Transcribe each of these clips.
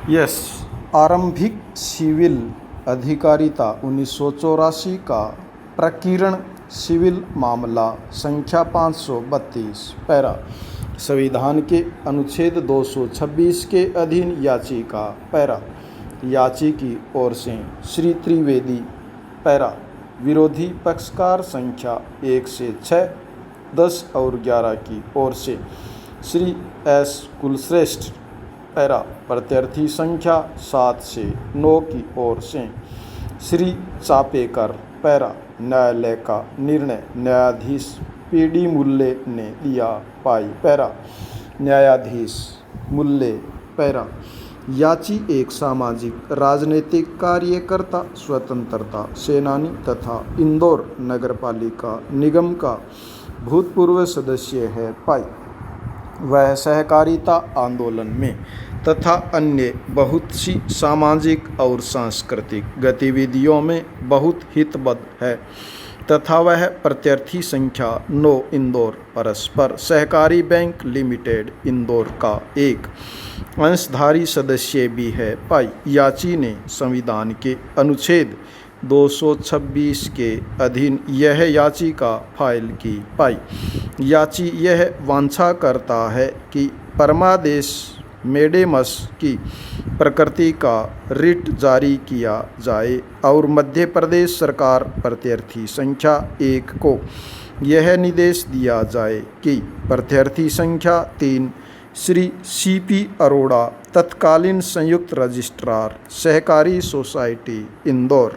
Yes, आरंभिक civil अधिकारिता 1984 का प्रकीर्ण सिविल मामला संख्या 532 पैरा संविधान के अनुच्छेद 226 के अधीन याचिका पैरा याची की ओर से श्री त्रिवेदी पैरा विरोधी पक्षकार संख्या 1 से 6, 10 और 11 की ओर से श्री एस कुलश्रेष्ठ पैरा प्रत्यार्थी संख्या 7 से 9 की ओर से श्री चापेकर पैरा न्यायालय का निर्णय न्यायाधीश पीडी मुल्ले ने दिया पाई पैरा न्यायाधीश मुल्ले पैरा याची एक सामाजिक राजनीतिक कार्यकर्ता स्वतंत्रता सेनानी तथा इंदौर नगरपालिका निगम का भूतपूर्व सदस्य है पाई। वह सहकारिता आंदोलन में तथा अन्य बहुत सी सामाजिक और सांस्कृतिक गतिविधियों में बहुत हितबद्ध है तथा वह प्रत्यार्थी संख्या 9 इंदौर परस्पर सहकारी बैंक लिमिटेड इंदौर का एक अंशधारी सदस्य भी है पाई। याची ने संविधान के अनुच्छेद 226 के अधीन यह याचिका फाइल की पाई। याची यह वांछा करता है कि परमादेश मेडेमस की प्रकृति का रिट जारी किया जाए और मध्य प्रदेश सरकार प्रत्यार्थी संख्या 1 को यह निर्देश दिया जाए कि प्रत्यार्थी संख्या 3 श्री सीपी अरोड़ा तत्कालीन संयुक्त रजिस्ट्रार सहकारी सोसाइटी इंदौर,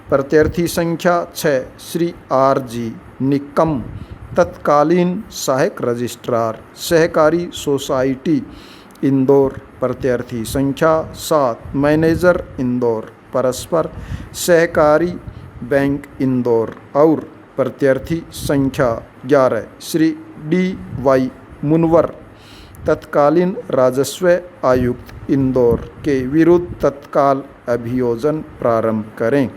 प्रत्यार्थी संख्या 6 श्री आरजी निकम तत्कालीन सहायक रजिस्ट्रार सहकारी सोसाइटी इंदौर, प्रत्यार्थी संख्या 7 मैनेजर इंदौर परस्पर सहकारी बैंक इंदौर और प्रत्यार्थी संख्या 11 श्री डी वाई मुनवर तत्कालीन राजस्व आयुक्त इंदौर के विरुद्ध तत्काल अभियोजन प्रारंभ करें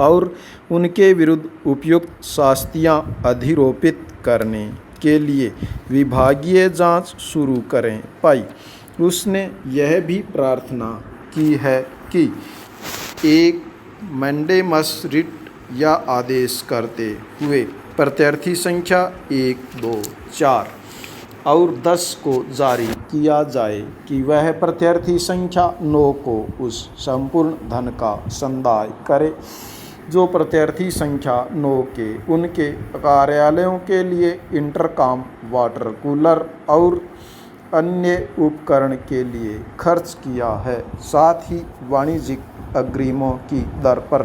और उनके विरुद्ध उपयुक्त शास्तियां अधिरोपित करने के लिए विभागीय जांच शुरू करें पाई। उसने यह भी प्रार्थना की है कि एक मैंडेमस रिट या आदेश करते हुए प्रत्यार्थी संख्या 1, 2, 4 और 10 को जारी किया जाए कि वह प्रत्यार्थी संख्या 9 को उस संपूर्ण धन का संदाय करे जो प्रत्यार्थी संख्या 9 के उनके कार्यालयों के लिए इंटरकॉम, वाटर कूलर और अन्य उपकरण के लिए खर्च किया है। साथ ही वाणिज्यिक अग्रिमों की दर पर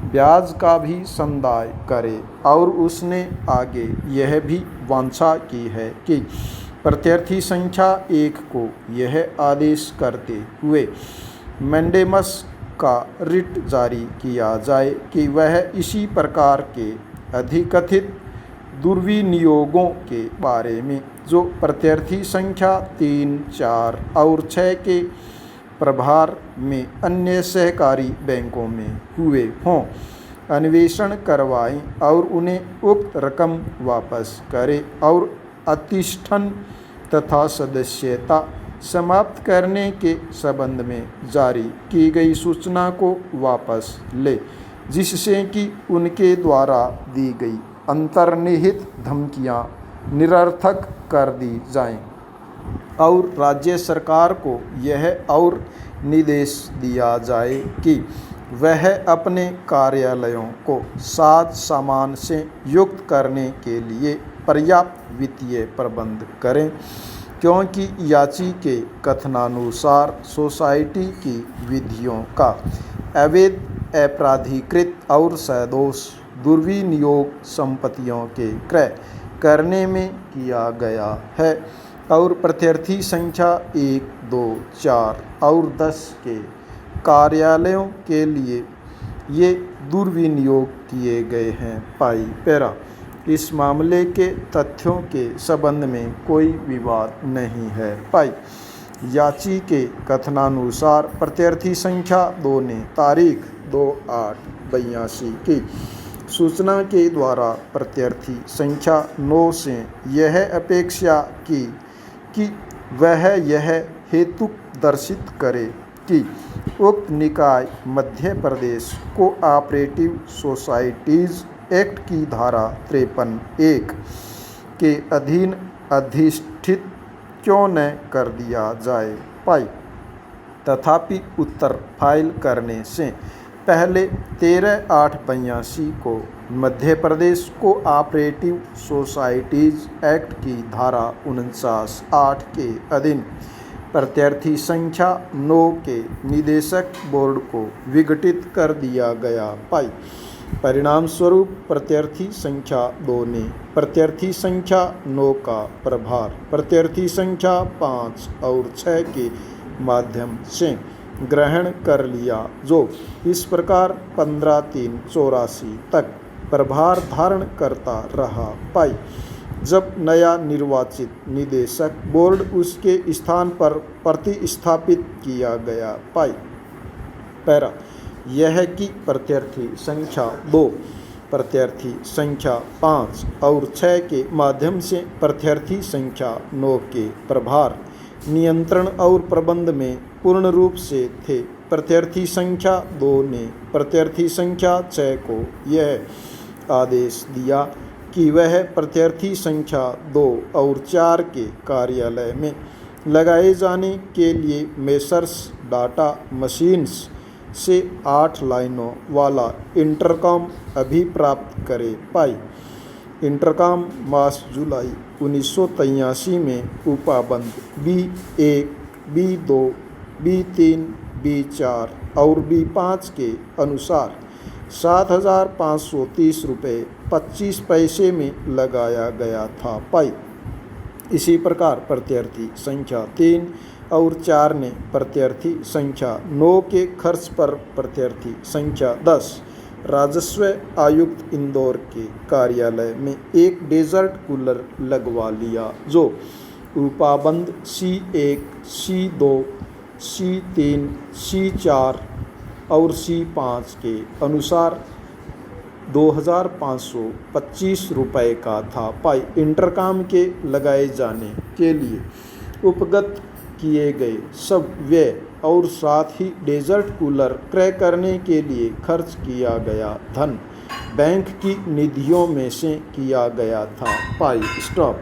ब्याज का भी संदाय करे और उसने आगे यह भी वांछा की है कि प्रत्यार्थी संख्या 1 को यह आदेश करते हुए मैंडेमस का रिट जारी किया जाए कि वह इसी प्रकार के अधिकथित दुर्विनियोगों के बारे में जो प्रत्यार्थी संख्या 3, 4 और 6 के प्रभार में अन्य सहकारी बैंकों में हुए हों अन्वेषण करवाएं और उन्हें उक्त रकम वापस करे और अतिष्ठन तथा सदस्यता समाप्त करने के संबंध में जारी की गई सूचना को वापस ले जिससे कि उनके द्वारा दी गई अंतर्निहित धमकियां निरर्थक कर दी जाएं और राज्य सरकार को यह और निर्देश दिया जाए कि वह अपने कार्यालयों को साज सामान से युक्त करने के लिए पर्याप्त वित्तीय प्रबंध करें क्योंकि याची के कथनानुसार सोसाइटी की विधियों का अवैध, अपराधीकृत और सदोष दुर्विनियोग संपत्तियों के क्रय करने में किया गया है और प्रत्यार्थी संख्या 1, 2, 4 और 10 के कार्यालयों के लिए ये दुर्विनियोग किए गए हैं पाई पैरा। इस मामले के तथ्यों के संबंध में कोई विवाद नहीं है पाई। याची के कथनानुसार प्रत्यार्थी संख्या 2 ने तारीख 2/8/82 की सूचना के द्वारा प्रत्यार्थी संख्या 9 से यह अपेक्षा की कि वह यह हेतु दर्शित करे कि उक्त निकाय Madhya Pradesh cooperative societies act की धारा 53(1) के अधीन अधिष्ठित क्यों न कर दिया जाए पाई। तथापि उत्तर फाइल करने से पहले 13/8/82 को Madhya Pradesh cooperative societies act की धारा 49(8) के अधीन प्रत्यार्थी संख्या 9 के निदेशक बोर्ड को विघटित कर दिया गया पाई। परिणाम स्वरूप प्रत्यार्थी संख्या 2 ने प्रत्यार्थी संख्या 9 का प्रभार प्रत्यार्थी संख्या 5 और 6 के माध्यम से ग्रहण कर लिया, जो इस प्रकार 15/3/84 तक प्रभार धारण करता रहा पाई। जब नया निर्वाचित निदेशक बोर्ड उसके स्थान पर प्रतिस्थापित किया गया पाई। पैरा यह कि प्रत्यार्थी संख्या 2 प्रत्यार्थी संख्या 5 और 6 के माध्यम से प्रत्यार्थी संख्या 9 के प्रभार नियंत्रण और प्रबंध में पूर्ण रूप से थे। प्रत्यार्थी संख्या 2 ने प्रत्यार्थी संख्या 6 को यह आदेश दिया कि वह प्रत्यार्थी संख्या 2 और 4 के कार्यालय में लगाए जाने के लिए मेसर्स डाटा मशीन्स से 8 लाइनों वाला इंटरकॉम अभिप्राप्त करे पाई। इंटरकॉम मास जुलाई 1983 में उपाबंद B1, B2, B3, B4 और B5 के अनुसार 7,530 रुपये 25 पैसे में लगाया गया था पाई। इसी प्रकार प्रत्यार्थी संख्या 3 और 4 ने प्रत्यार्थी संख्या 9 के खर्च पर प्रत्यार्थी संख्या 10 राजस्व आयुक्त इंदौर के कार्यालय में एक डेजर्ट कूलर लगवा लिया, जो उपाबंद C1, C2, C3, C4 और C5 के अनुसार 2,525 रुपये का था पाई। इंटरकॉम के लगाए जाने के लिए उपगत किए गए सब व्यय और साथ ही डेजर्ट कूलर क्रय करने के लिए खर्च किया गया धन बैंक की निधियों में से किया गया था पाई। स्टॉप।